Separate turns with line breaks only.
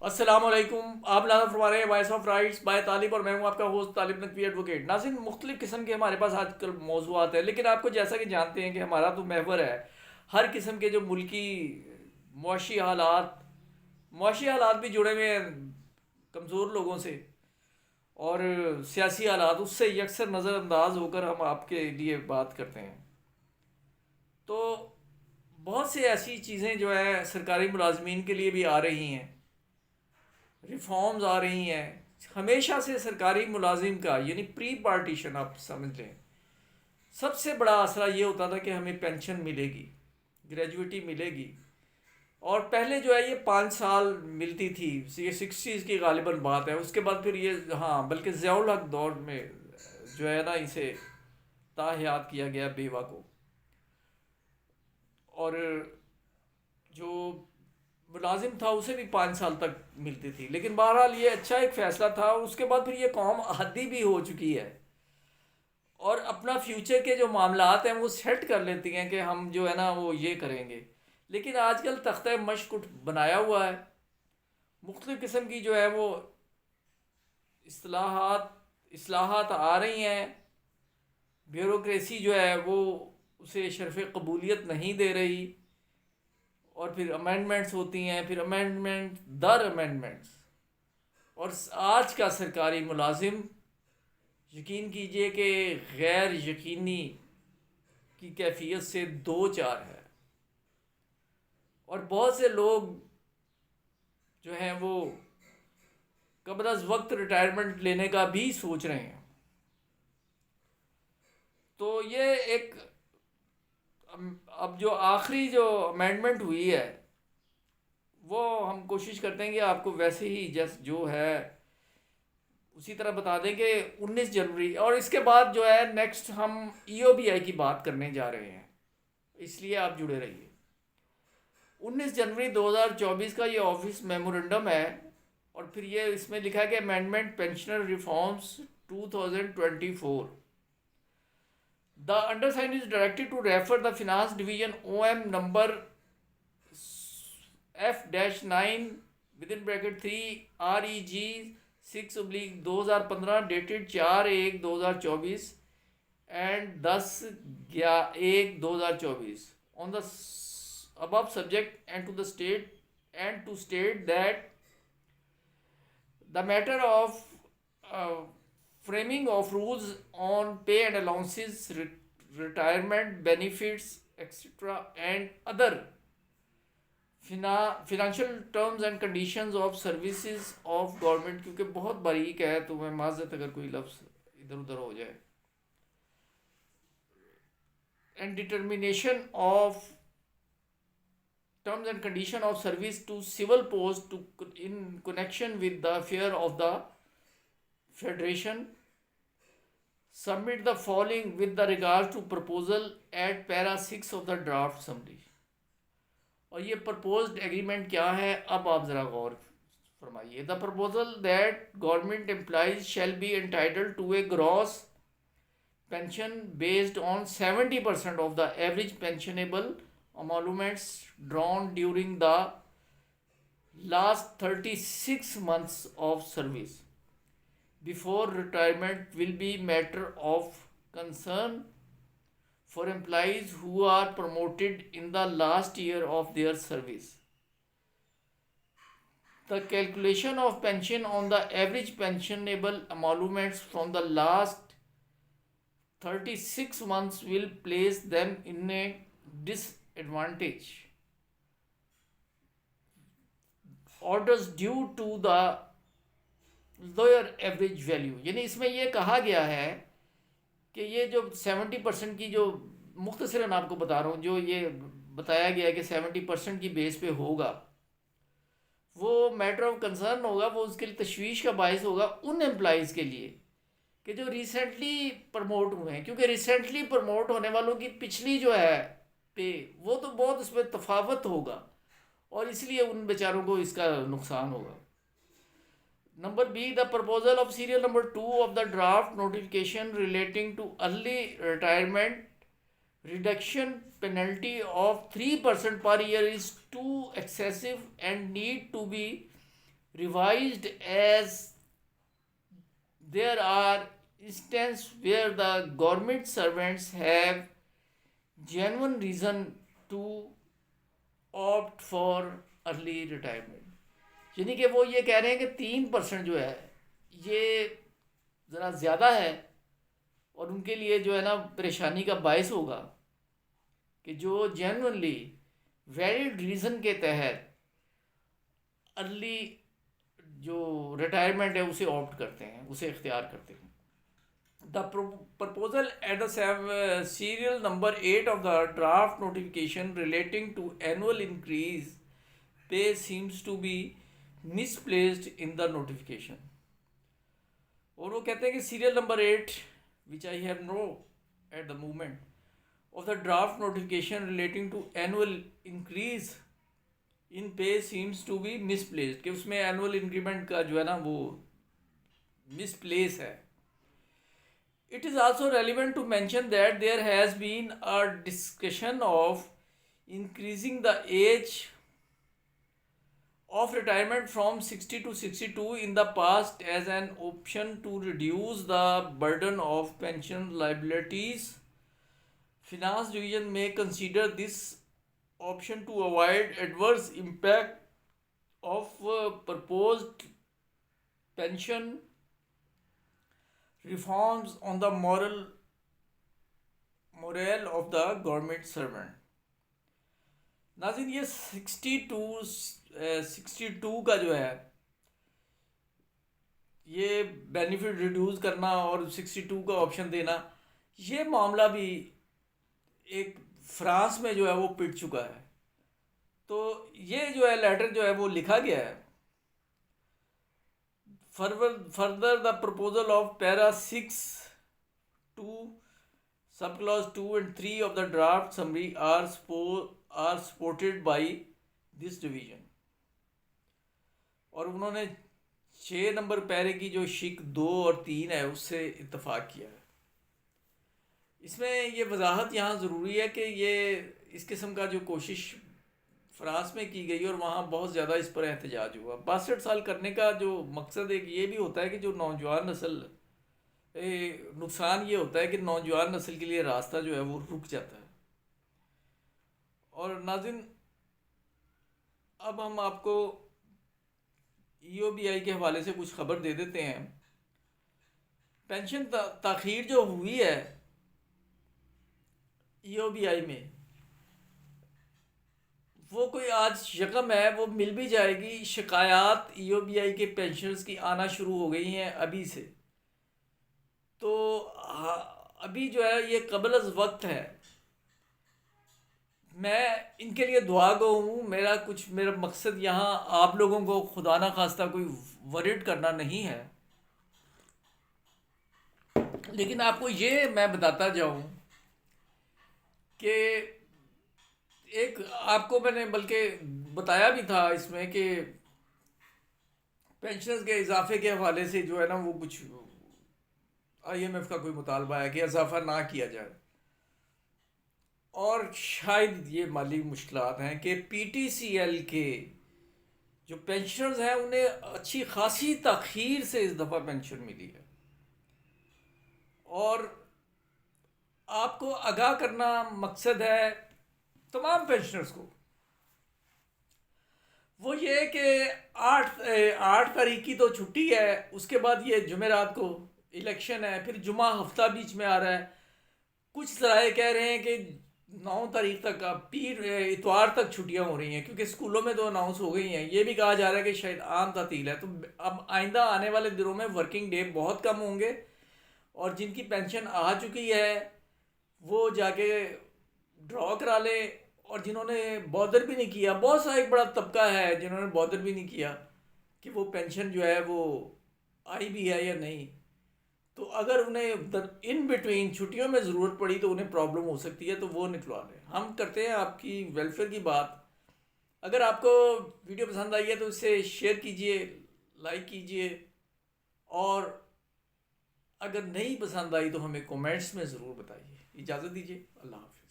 السلام علیکم. آپ ناظر فرما رہے ہیں وائس آف رائٹس بائی طالب، اور میں ہوں آپ کا ہوسٹ طالب نقوی ایڈوکیٹ. ناظرین، مختلف قسم کے ہمارے پاس آج کل موضوعات ہیں، لیکن آپ کو جیسا کہ جانتے ہیں کہ ہمارا تو محور ہے ہر قسم کے جو ملکی معاشی حالات معاشی حالات بھی جڑے ہوئے ہیں کمزور لوگوں سے، اور سیاسی حالات اس سے یکسر نظر انداز ہو کر ہم آپ کے لیے بات کرتے ہیں. تو بہت سے ایسی چیزیں جو ہے سرکاری ملازمین کے لیے بھی آ رہی ہیں، ریفارمز آ رہی ہیں. ہمیشہ سے سرکاری ملازم کا یعنی پری پارٹیشن آپ سمجھ لیں، سب سے بڑا آسرا یہ ہوتا تھا کہ ہمیں پینشن ملے گی، گریجویٹی ملے گی. اور پہلے جو ہے یہ 5 سال ملتی تھی، یہ 60s کی غالباً بات ہے. اس کے بعد پھر یہ ہاں بلکہ ضیاء الحق دور میں جو ہے نا اسے تاحیات کیا گیا بیوہ کو. اور جو ملازم تھا اسے بھی 5 سال تک ملتی تھی. لیکن بہرحال یہ اچھا ایک فیصلہ تھا. اس کے بعد پھر یہ قوم عادی بھی ہو چکی ہے اور اپنا فیوچر کے جو معاملات ہیں وہ سیٹ کر لیتی ہیں کہ ہم جو ہے نا وہ یہ کریں گے. لیکن آج کل تختہ مشق بنایا ہوا ہے، مختلف قسم کی جو ہے وہ اصلاحات اصلاحات آ رہی ہیں. بیوروکریسی جو ہے وہ اسے شرف قبولیت نہیں دے رہی، اور پھر امینڈمنٹس ہوتی ہیں، پھر امینڈمنٹ در امینڈمنٹس. اور آج کا سرکاری ملازم یقین کیجئے کہ غیر یقینی کی کیفیت سے دو چار ہے. اور بہت سے لوگ جو ہیں وہ قبل از وقت ریٹائرمنٹ لینے کا بھی سوچ رہے ہیں. تو یہ ایک اب جو آخری جو امینڈمنٹ ہوئی ہے وہ ہم کوشش کرتے ہیں کہ آپ کو ویسے ہی جو ہے اسی طرح بتا دیں کہ 19 جنوری، اور اس کے بعد جو ہے نیکسٹ ہم ای او بی آئی کی بات کرنے جا رہے ہیں، اس لیے آپ جڑے رہیے. 19 جنوری 2024 کا یہ آفس میمورنڈم ہے، اور پھر یہ اس میں لکھا ہے کہ amendment pensioner reforms 2024. The undersigned is directed to refer the Finance Division OM number F-9 within bracket 3 REG 6/2015 dated 4/1/2024 and 10/1/2024 on the above subject, and to state that the matter of uh, framing of rules on pay and allowances, retirement benefits, etc., and other financial terms and conditions of services of government، کیونکہ بہت باریک ہے تو میں معذرت اگر کوئی لفظ ادھر ادھر ہو جائے. and determination of terms and condition of service to civil post in connection with the affair of the federation. Submit the following with the regard to proposal at para 6 of the draft summary. اور یہ proposed agreement کیا ہے اب آپ ذرا غور فرمائیے. The proposal that government employees shall be entitled to a gross pension based on 70% of the average pensionable emoluments drawn during the last 36 months of service before retirement will be matter of concern for employees who are promoted in the last year of their service. The calculation of pension on the average pensionable emoluments from the last 36 months will place them in a disadvantage. Orders due to the lower average value، یعنی اس میں یہ کہا گیا ہے کہ یہ جو 70% کی جو مختصراً آپ کو بتا رہا ہوں، جو یہ بتایا گیا ہے کہ 70% کی بیس پہ ہوگا، وہ میٹر آف کنسرن ہوگا، وہ اس کے لیے تشویش کا باعث ہوگا ان امپلائیز کے لیے کہ جو ریسنٹلی پروموٹ ہوئے ہیں. کیونکہ ریسنٹلی پروموٹ ہونے والوں کی پچھلی جو ہے پے وہ تو بہت اس میں تفاوت ہوگا، اور اس لیے ان بیچاروں کو اس کا نقصان ہوگا. Number B, the proposal of serial number 2 of the draft notification relating to early retirement reduction penalty of 3% per year is too excessive and need to be revised as there are instances where the government servants have genuine reason to opt for early retirement. یعنی کہ وہ یہ کہہ رہے ہیں کہ 3% جو ہے یہ ذرا زیادہ ہے اور ان کے لیے جو ہے نا پریشانی کا باعث ہوگا کہ جو جینوئنلی ویلڈ ریزن کے تحت ارلی جو ریٹائرمنٹ ہے اسے آپٹ کرتے ہیں، اسے اختیار کرتے ہیں. The proposal at the serial number 8 of the draft notification relating to annual increase pay seems to be misplaced in the notification. اور وہ کہتے ہیں کہ serial number 8 which I have no at the moment of the draft notification relating to annual increase in pay seems to be misplaced، کہ اس میں annual increment کا جو ہے نا وہ misplace ہے. It is also relevant to mention that there has been a discussion of increasing the age of retirement from 60 to 62 in the past as an option to reduce the burden of pension liabilities. Finance Division may consider this option to avoid adverse impact of proposed pension reforms on the morale of the government servant. ناظرین یہ 62 کا جو ہے یہ benefit reduce کرنا اور 62 کا option دینا، یہ معاملہ بھی ایک فرانس میں جو ہے وہ پٹ چکا ہے. تو یہ جو ہے لیٹر جو ہے وہ لکھا گیا ہے. Further, the proposal of para 6 to subclause 2 and 3 of the draft summary are supported by this division. اور انہوں نے 6 نمبر پیرے کی جو شک 2 اور 3 ہے اس سے اتفاق کیا ہے. اس میں یہ وضاحت یہاں ضروری ہے کہ یہ اس قسم کا جو کوشش فرانس میں کی گئی اور وہاں بہت زیادہ اس پر احتجاج ہوا. 62 سال کرنے کا جو مقصد ایک یہ بھی ہوتا ہے کہ جو نوجوان نسل نقصان یہ ہوتا ہے کہ نوجوان نسل کے لیے راستہ جو ہے وہ رک جاتا ہے. اور ناظرین اب ہم آپ کو EOBI کے حوالے سے کچھ خبر دے دیتے ہیں. پینشن تاخیر جو ہوئی ہے EOBI میں وہ کوئی آج یکم ہے، وہ مل بھی جائے گی. شکایات EOBI کے پینشنرز کی آنا شروع ہو گئی ہیں ابھی سے. تو ابھی جو ہے یہ قبل از وقت ہے. میں ان کے لیے دعا گو ہوں. میرا مقصد یہاں آپ لوگوں کو خدا نہ خواستہ کوئی ورڈ کرنا نہیں ہے، لیکن آپ کو یہ میں بتاتا جاؤں کہ ایک آپ کو میں نے بلکہ بتایا بھی تھا اس میں کہ پینشنز کے اضافے کے حوالے سے جو ہے نا وہ کچھ IMF کا کوئی مطالبہ ہے کہ اضافہ نہ کیا جائے. اور شاید یہ مالی مشکلات ہیں کہ PTCL کے جو پینشنرز ہیں انہیں اچھی خاصی تاخیر سے اس دفعہ پینشن ملی ہے. اور آپ کو آگاہ کرنا مقصد ہے تمام پینشنرز کو، وہ یہ کہ 8 تاریخ کی تو چھٹی ہے، اس کے بعد یہ جمعرات کو الیکشن ہے، پھر جمعہ ہفتہ بیچ میں آ رہا ہے. کچھ ذرائع کہہ رہے ہیں کہ 9 تاریخ تک اتوار تک چھٹیاں ہو رہی ہیں کیونکہ اسکولوں میں تو اناؤنس ہو گئی ہیں. یہ بھی کہا جا رہا ہے کہ شاید عام تعطیل ہے. تو اب آئندہ آنے والے دنوں میں ورکنگ ڈے بہت کم ہوں گے، اور جن کی پینشن آ چکی ہے وہ جا کے ڈرا کرا لیں. اور جنہوں نے بادر بھی نہیں کیا، بہت سا ایک بڑا طبقہ ہے جنہوں نے بادر بھی نہیں کیا کہ وہ پینشن جو ہے وہ آئی بھی ہے یا نہیں، تو اگر انہیں ان بٹوین چھٹیوں میں ضرورت پڑی تو انہیں پرابلم ہو سکتی ہے، تو وہ نکلوا لیں. ہم کرتے ہیں آپ کی ویلفیئر کی بات. اگر آپ کو ویڈیو پسند آئی ہے تو اسے شیئر کیجئے، لائک کیجئے، اور اگر نہیں پسند آئی تو ہمیں کومنٹس میں ضرور بتائیے. اجازت دیجیے، اللہ حافظ.